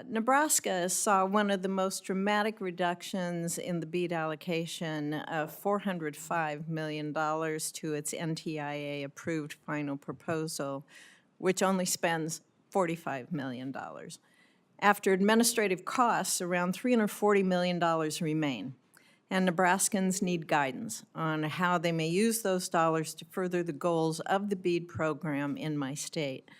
Nebraska saw one of the most dramatic reductions in the BEAD allocation of $405 million to its NTIA-approved final proposal, which only spends $45 million. After administrative costs, around $340 million remain, and Nebraskans need guidance on how they may use those dollars to further the goals of the BEAD program in my state.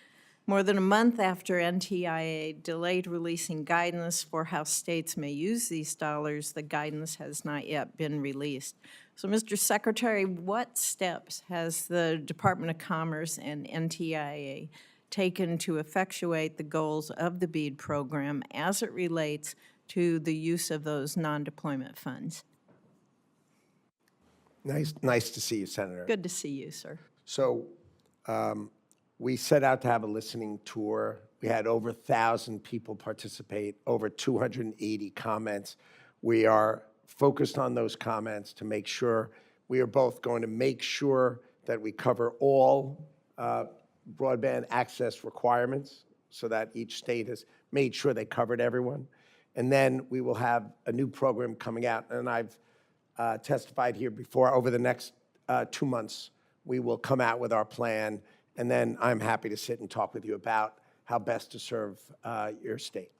More than a month after NTIA delayed releasing guidance for how states may use these dollars, the guidance has not yet been released. So, Mr. Secretary, what steps has the Department of Commerce and NTIA taken to effectuate the goals of the BEAD program as it relates to the use of those non-deployment funds? Nice to see you, Senator. Good to see you, sir. So we set out to have a listening tour. We had over 1,000 people participate, over 280 comments. We are focused on those comments to make sure we are both going to make sure that we cover all broadband access requirements so that each state has made sure they covered everyone. And then we will have a new program coming out, and I've testified here before. Over the next 2 months, we will come out with our plan, and then I'm happy to sit and talk with you about how best to serve your state.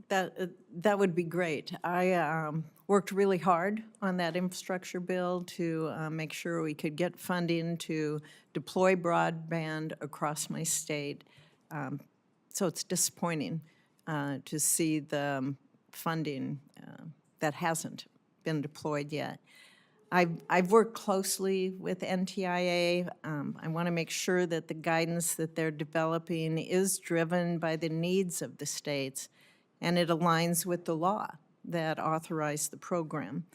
That would be great. I worked really hard on that infrastructure bill to make sure we could get funding to deploy broadband across my state. So it's disappointing to see the funding that hasn't been deployed yet. I've worked closely with NTIA. I want to make sure that the guidance that they're developing is driven by the needs of the states, and it aligns with the law that authorized the program.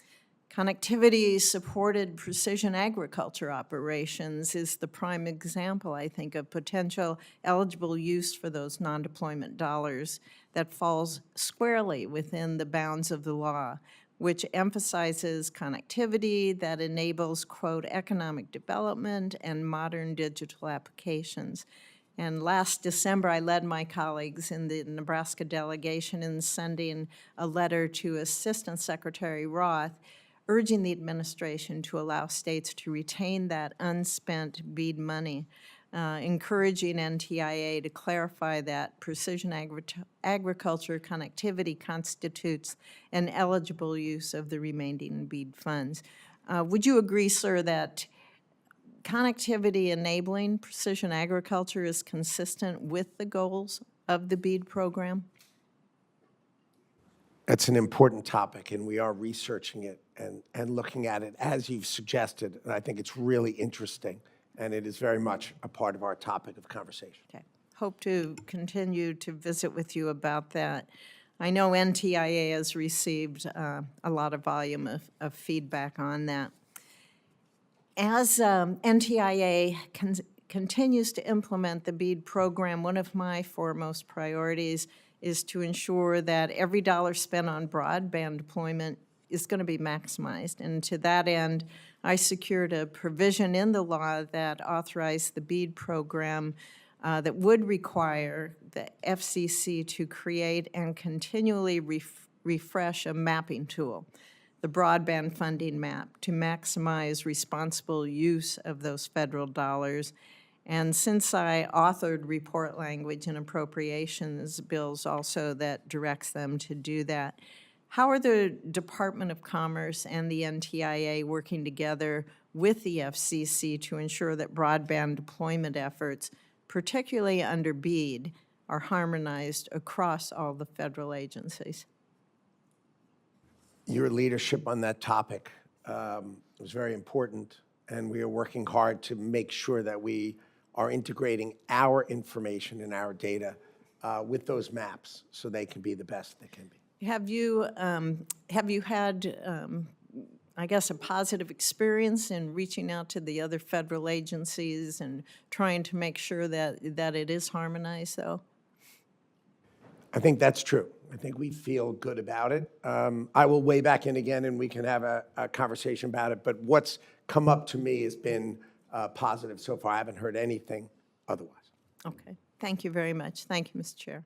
Connectivity-supported precision agriculture operations is the prime example, I think, of potential eligible use for those non-deployment dollars that falls squarely within the bounds of the law, which emphasizes connectivity that enables, quote, economic development and modern digital applications. And last December, I led my colleagues in the Nebraska delegation in sending a letter to Assistant Secretary Roth urging the administration to allow states to retain that unspent BEAD money, encouraging NTIA to clarify that precision agriculture connectivity constitutes an eligible use of the remaining BEAD funds. Would you agree, sir, that connectivity enabling precision agriculture is consistent with the goals of the BEAD program? That's an important topic, and we are researching it and looking at it as you've suggested. And I think it's really interesting, and it is very much a part of our topic of conversation. Okay. Hope to continue to visit with you about that. I know NTIA has received a lot of volume of feedback on that. As NTIA continues to implement the BEAD program, one of my foremost priorities is to ensure that every dollar spent on broadband deployment is going to be maximized. And to that end, I secured a provision in the law that authorized the BEAD program that would require the FCC to create and continually refresh a mapping tool, the broadband funding map, to maximize responsible use of those federal dollars. And since I authored report language in appropriations bills also that directs them to do that, how are the Department of Commerce and the NTIA working together with the FCC to ensure that broadband deployment efforts, particularly under BEAD, are harmonized across all the federal agencies? Your leadership on that topic was very important, and we are working hard to make sure that we are integrating our information and our data with those maps so they can be the best they can be. Have you had, I guess, a positive experience in reaching out to the other federal agencies and trying to make sure that it is harmonized, though? I think that's true. I think we feel good about it. I will weigh back in again, and we can have a conversation about it. But what's come up to me has been positive so far. I haven't heard anything otherwise. Okay. Thank you very much. Thank you, Mr. Chair.